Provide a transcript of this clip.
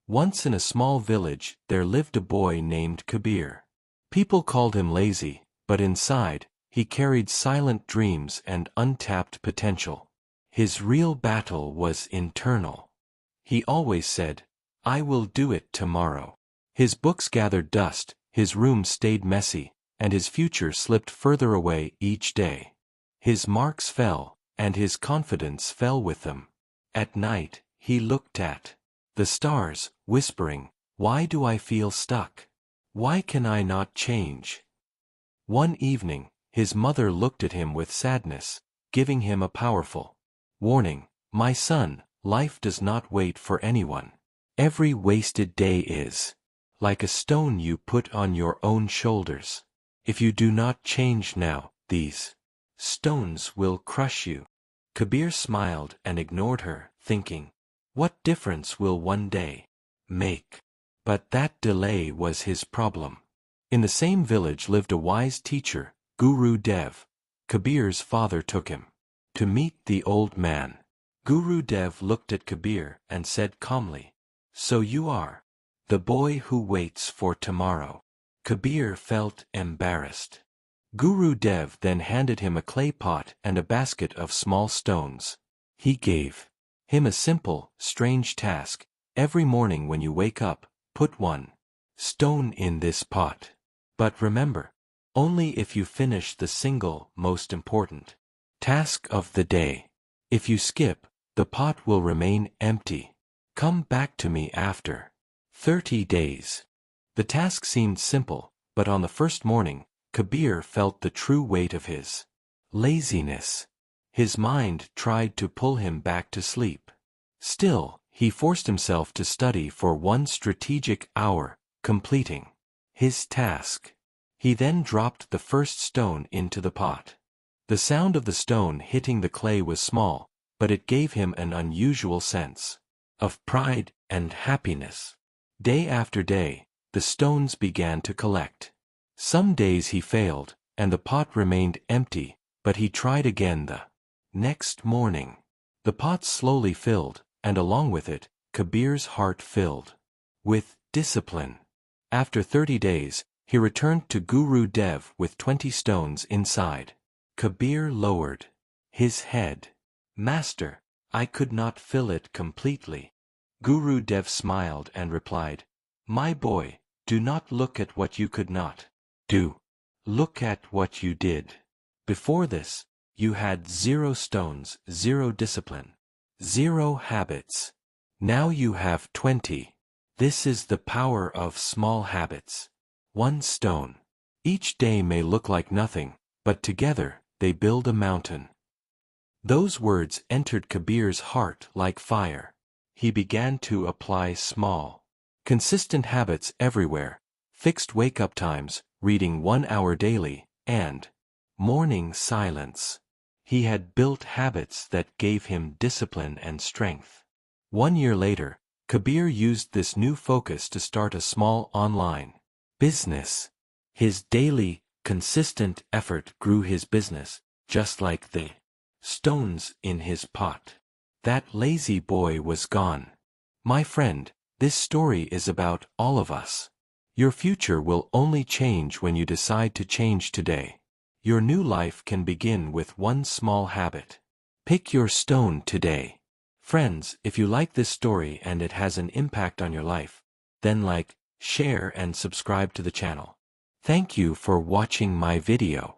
Once in a small village, there lived a boy named Kabir. People called him lazy, but inside, he carried silent dreams and untapped potential. His real battle was internal. He always said, "I will do it tomorrow." His books gathered dust, his room stayed messy, and his future slipped further away each day. His marks fell, and his confidence fell with them. At night, he looked at the stars, whispering, "Why do I feel stuck? Why can I not change?" One evening, his mother looked at him with sadness, giving him a powerful warning. "My son, life does not wait for anyone. Every wasted day is like a stone you put on your own shoulders. If you do not change now, these stones will crush you." Kabir smiled and ignored her, thinking, "What difference will one day make?" But that delay was his problem. In the same village lived a wise teacher, Guru Dev. Kabir's father took him to meet the old man. Guru Dev looked at Kabir and said calmly, "So you are the boy who waits for tomorrow." Kabir felt embarrassed. Guru Dev then handed him a clay pot and a basket of small stones. He gave him a simple, strange task. "Every morning when you wake up, put one stone in this pot. But remember, only if you finish the single, most important task of the day. If you skip, the pot will remain empty. Come back to me after 30 days. The task seemed simple, but on the first morning, Kabir felt the true weight of his laziness. His mind tried to pull him back to sleep. Still, he forced himself to study for 1 strategic hour, completing his task. He then dropped the first stone into the pot. The sound of the stone hitting the clay was small, but it gave him an unusual sense of pride and happiness. Day after day, the stones began to collect. Some days he failed, and the pot remained empty, but he tried again the next morning. The pot slowly filled, and along with it, Kabir's heart filled with discipline. After 30 days, he returned to Guru Dev with 20 stones inside. Kabir lowered his head. "Master, I could not fill it completely." Guru Dev smiled and replied, "My boy, do not look at what you could not do. Look at what you did. Before this, you had 0 stones, 0 discipline, 0 habits. Now you have 20. This is the power of small habits. 1 stone. Each day may look like nothing, but together, they build a mountain." Those words entered Kabir's heart like fire. He began to apply small, consistent habits everywhere: fixed wake-up times, reading 1 hour daily, and morning silence. He had built habits that gave him discipline and strength. 1 year later, Kabir used this new focus to start a small online business. His daily, consistent effort grew his business, just like the stones in his pot. That lazy boy was gone. My friend, this story is about all of us. Your future will only change when you decide to change today. Your new life can begin with 1 small habit. Pick your stone today. Friends, if you like this story and it has an impact on your life, then like, share and subscribe to the channel. Thank you for watching my video.